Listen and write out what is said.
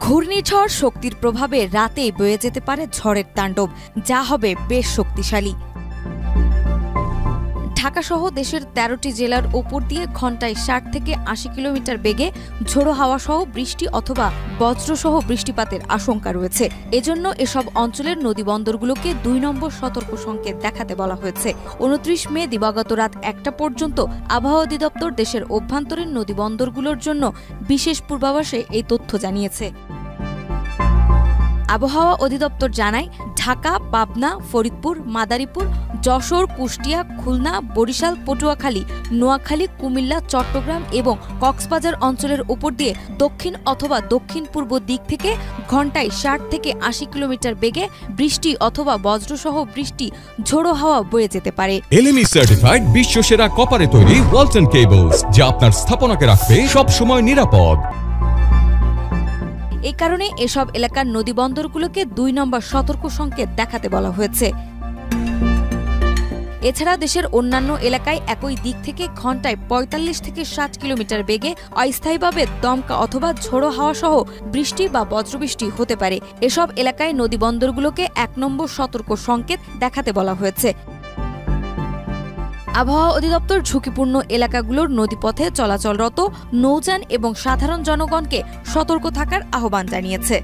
ঘূর্ণিঝড় শক্তির প্রভাবে রাতেই বয়ে যেতে পারে ঝড়ের তাণ্ডব, যা হবে বেশ শক্তিশালী। ঢাকাসহ দেশের ১৩টি জেলার ওপর দিয়ে ঘণ্টায় ৬০ থেকে ৮০ কিলোমিটার বেগে ঝোড়ো হাওয়াসহ বৃষ্টি অথবা বজ্রসহ বৃষ্টিপাতের আশঙ্কা রয়েছে। এজন্য এসব অঞ্চলের নদীবন্দরগুলোকে ২ নম্বর সতর্ক সংকেত দেখাতে বলা হয়েছে। ২৯ মে দিবাগত রাত ১টা পর্যন্ত আবহাওয়া অধিদপ্তর দেশের অভ্যন্তরীণ নদীবন্দরগুলোর জন্য বিশেষ পূর্বাভাসে এই তথ্য জানিয়েছে। আবহাওয়া অধিদপ্তর জানায়, ঢাকা, পাবনা, ফরিদপুর, মাদারীপুর, যশোর, কুষ্টিয়া, খুলনা, বরিশাল, পটুয়াখালী, নোয়াখালী, কুমিল্লা, চট্টগ্রাম এবং কক্সবাজার অঞ্চলের উপর দিয়ে দক্ষিণ অথবা দক্ষিণ পূর্ব দিক থেকে ঘণ্টায় ৬০ থেকে ৮০ কিলোমিটার বেগে বৃষ্টি অথবা বজ্রসহ বৃষ্টি ঝোড়ো হাওয়া বয়ে যেতে পারে। এলএমই সার্টিফাইড বিশ্বসেরা কপারে তৈরি ওয়ালটন কেবলস, যা আপনার স্থাপনাকে রাখবে সব সময় নিরাপদ। এই কারণে এসব এলাকার নদীবন্দরগুলোকে ২ নম্বর সতর্ক সংকেত দেখাতে বলা হয়েছে। এছাড়া দেশের অন্যান্য এলাকায় একই দিক থেকে ঘণ্টায় ৪৫ থেকে ৬০ কিলোমিটার বেগে অস্থায়ীভাবে দমকা অথবা ঝোড়ো হাওয়া সহ বৃষ্টি বা বজ্রবৃষ্টি হতে পারে। এসব এলাকায় নদীবন্দরগুলোকে ১ নম্বর সতর্ক সংকেত দেখাতে বলা হয়েছে। আবহাওয়া অধিদপ্তর ঝুঁকিপূর্ণ এলাকাগুলোর নদীপথে চলাচলরত নৌযান এবং সাধারণ জনগণকে সতর্ক থাকার আহ্বান জানিয়েছে।